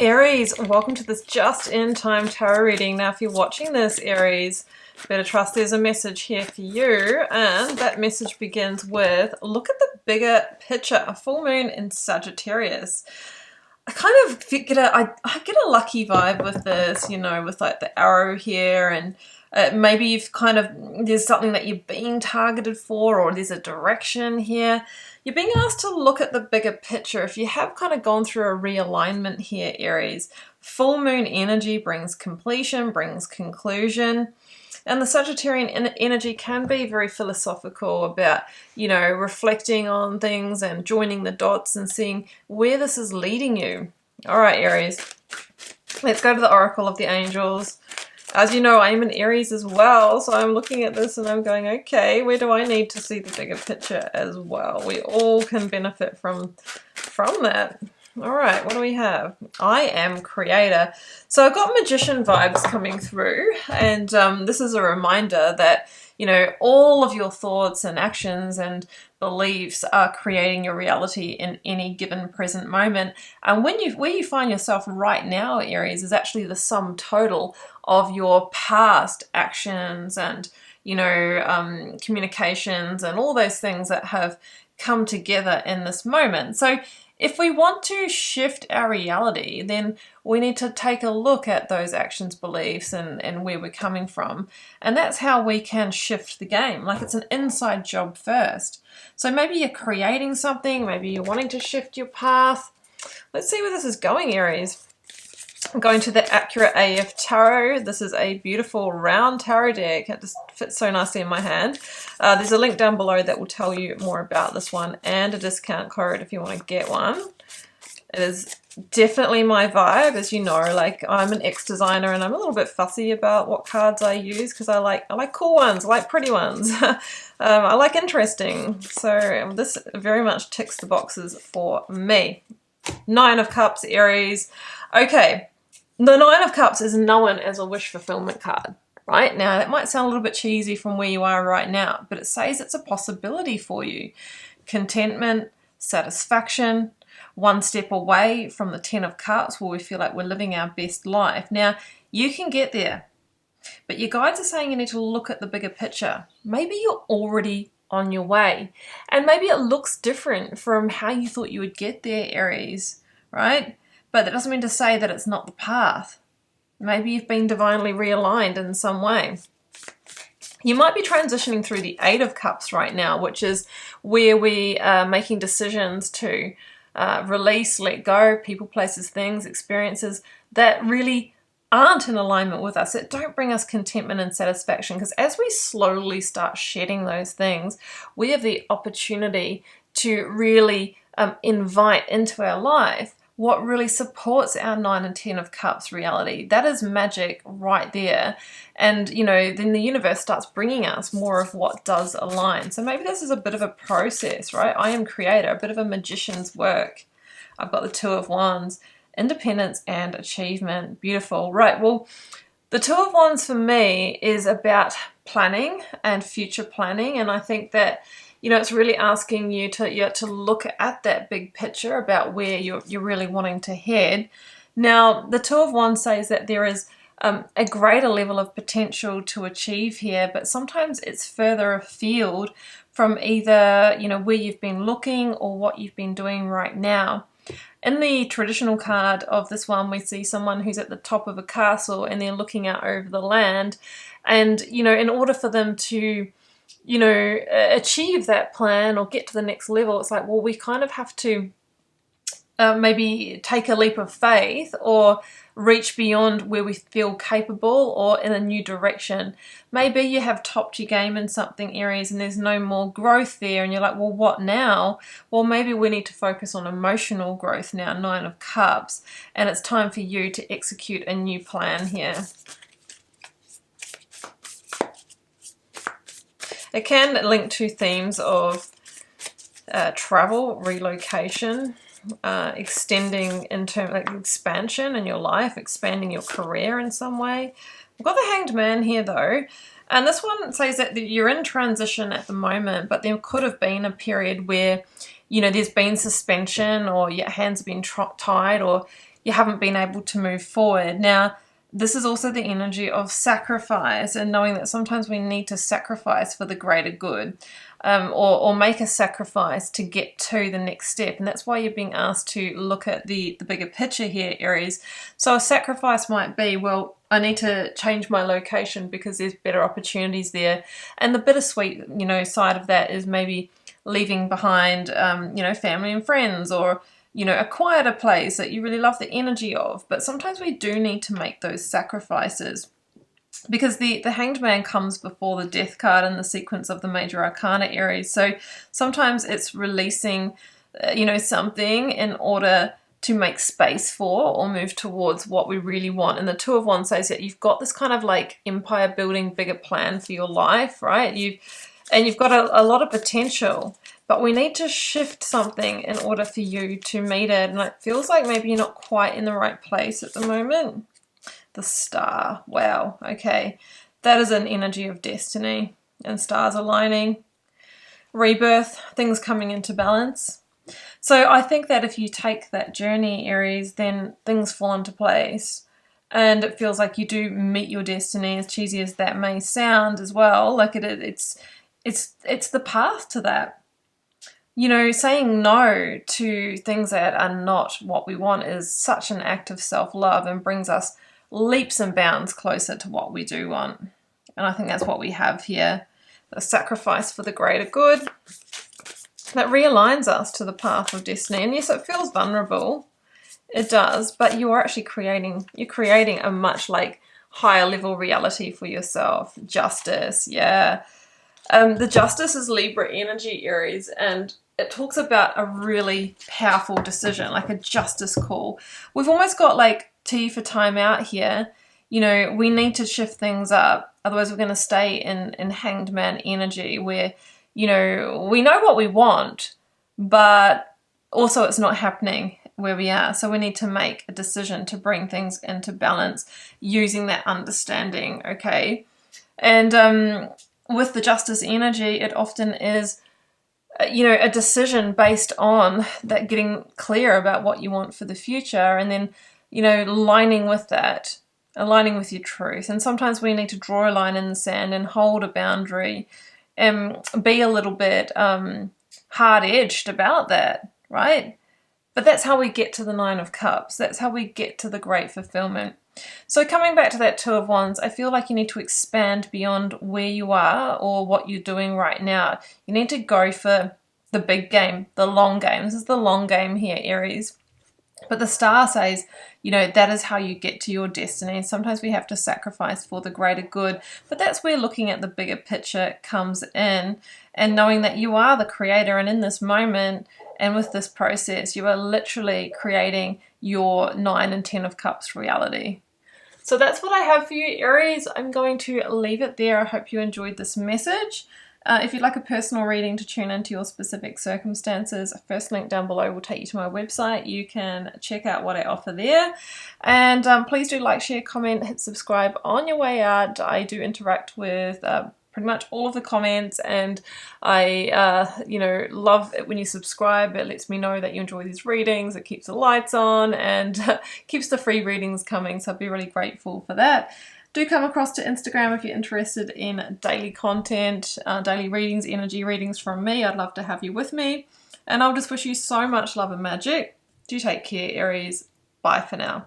Aries, welcome to this just-in-time tarot reading. Now, if you're watching this, Aries, better trust there's a message here for you, and that message begins with, look at the bigger picture, a full moon in Sagittarius. I kind of get I get a lucky vibe with this, you know, with like the arrow here, and maybe you've kind of, there's something that you're being targeted for, or there's a direction here. You're being asked to look at the bigger picture. If you have kind of gone through a realignment here, Aries, full moon energy brings completion, brings conclusion. And the Sagittarian energy can be very philosophical about, you know, reflecting on things and joining the dots and seeing where this is leading you. All right, Aries, let's go to the Oracle of the Angels. As you know, I'm an Aries as well, so I'm looking at this and I'm going, okay, where do I need to see the bigger picture as well? We all can benefit from that. All right, what do we have? I am creator. So I've got magician vibes coming through, and this is a reminder that, you know, all of your thoughts and actions and beliefs are creating your reality in any given present moment. And where you find yourself right now, Aries, is actually the sum total of your past actions and, you know, communications and all those things that have come together in this moment. So if we want to shift our reality, then we need to take a look at those actions, beliefs, and where we're coming from. And that's how we can shift the game. Like, it's an inside job first. So maybe you're creating something, maybe you're wanting to shift your path. Let's see where this is going, Aries. I'm going to the Accurate AF Tarot. This is a beautiful round tarot deck. It just fits so nicely in my hand. There's a link down below that will tell you more about this one and a discount code if you want to get one. It is definitely my vibe, as you know. Like, I'm an ex-designer and I'm a little bit fussy about what cards I use because I like cool ones, I like pretty ones. I like interesting. So this very much ticks the boxes for me. Nine of Cups, Aries. Okay. The Nine of Cups is known as a wish fulfillment card, right? Now, that might sound a little bit cheesy from where you are right now, but it says it's a possibility for you. Contentment, satisfaction, one step away from the Ten of Cups, where we feel like we're living our best life. Now, you can get there, but your guides are saying you need to look at the bigger picture. Maybe you're already on your way, and maybe it looks different from how you thought you would get there, Aries, right? But that doesn't mean to say that it's not the path. Maybe you've been divinely realigned in some way. You might be transitioning through the Eight of Cups right now, which is where we are making decisions to release, let go, people, places, things, experiences that really aren't in alignment with us, that don't bring us contentment and satisfaction. Because as we slowly start shedding those things, we have the opportunity to really invite into our life what really supports our 9 and 10 of Cups reality. That is magic right there. And, you know, then the universe starts bringing us more of what does align. So maybe this is a bit of a process, right? I am creator, a bit of a magician's work. I've got the Two of Wands, independence and achievement. Beautiful. Right, well, the Two of Wands for me is about planning and future planning. And I think that, you know, it's really asking you to look at that big picture about where you're really wanting to head. Now, the Two of Wands says that there is a greater level of potential to achieve here, but sometimes it's further afield from either, you know, where you've been looking or what you've been doing right now. In the traditional card of this one, we see someone who's at the top of a castle and they're looking out over the land. And, you know, in order for them to, you know, achieve that plan or get to the next level, it's like, well, we kind of have to maybe take a leap of faith or reach beyond where we feel capable or in a new direction. Maybe you have topped your game in something, Aries, and there's no more growth there, and you're like, well, what now? Well, maybe we need to focus on emotional growth now, Nine of Cups, and it's time for you to execute a new plan here. It can link to themes of travel, relocation, extending like expansion in your life, expanding your career in some way. We've got the Hanged Man here though, and this one says that you're in transition at the moment, but there could have been a period where, you know, there's been suspension or your hands have been tied, or you haven't been able to move forward. Now, this is also the energy of sacrifice, and knowing that sometimes we need to sacrifice for the greater good, or make a sacrifice to get to the next step. And that's why you're being asked to look at the bigger picture here, Aries. So a sacrifice might be, well, I need to change my location because there's better opportunities there. And the bittersweet, side of that is maybe leaving behind, family and friends, or a quieter place that you really love the energy of. But sometimes we do need to make those sacrifices, because the Hanged Man comes before the Death card in the sequence of the major arcana, Aries. So sometimes it's releasing, something in order to make space for or move towards what we really want. And the Two of Wands says that you've got this kind of like empire building, bigger plan for your life, right? You've got a lot of potential, but we need to shift something in order for you to meet it. And it feels like maybe you're not quite in the right place at the moment. The Star. Wow. Okay. That is an energy of destiny and stars aligning, rebirth, things coming into balance. So I think that if you take that journey, Aries, then things fall into place. And it feels like you do meet your destiny, as cheesy as that may sound as well. Like it's the path to that. Saying no to things that are not what we want is such an act of self-love and brings us leaps and bounds closer to what we do want. And I think that's what we have here. The sacrifice for the greater good that realigns us to the path of destiny. And yes, it feels vulnerable. It does, but you are actually creating a much higher level reality for yourself. Justice, yeah. The Justice is Libra energy, Aries, and it talks about a really powerful decision, like a justice call. We've almost got T for time out here. We need to shift things up. Otherwise, we're going to stay in Hanged Man energy where, we know what we want, but also it's not happening where we are. So we need to make a decision to bring things into balance using that understanding, okay? And with the Justice energy, it often is, a decision based on that, getting clear about what you want for the future, and then, aligning with that, aligning with your truth. And sometimes we need to draw a line in the sand and hold a boundary and be a little bit hard-edged about that, right? But that's how we get to the Nine of Cups. That's how we get to the great fulfillment. So coming back to that Two of Wands, I feel like you need to expand beyond where you are or what you're doing right now. You need to go for the big game, the long game. This is the long game here, Aries. But the Star says, that is how you get to your destiny. Sometimes we have to sacrifice for the greater good. But that's where looking at the bigger picture comes in, and knowing that you are the creator, and in this moment and with this process, you are literally creating your 9 and 10 of Cups reality. So that's what I have for you, Aries. I'm going to leave it there. I hope you enjoyed this message. If you'd like a personal reading to tune into your specific circumstances, first link down below will take you to my website. You can check out what I offer there. And please do like, share, comment, hit subscribe on your way out. I do interact with pretty much all of the comments, and I love it when you subscribe. It lets me know that you enjoy these readings. It keeps the lights on and keeps the free readings coming, so I'd be really grateful for that. Do come across to Instagram if you're interested in daily content, daily readings, energy readings from me. I'd love to have you with me, and I'll just wish you so much love and magic. Do take care, Aries. Bye for now.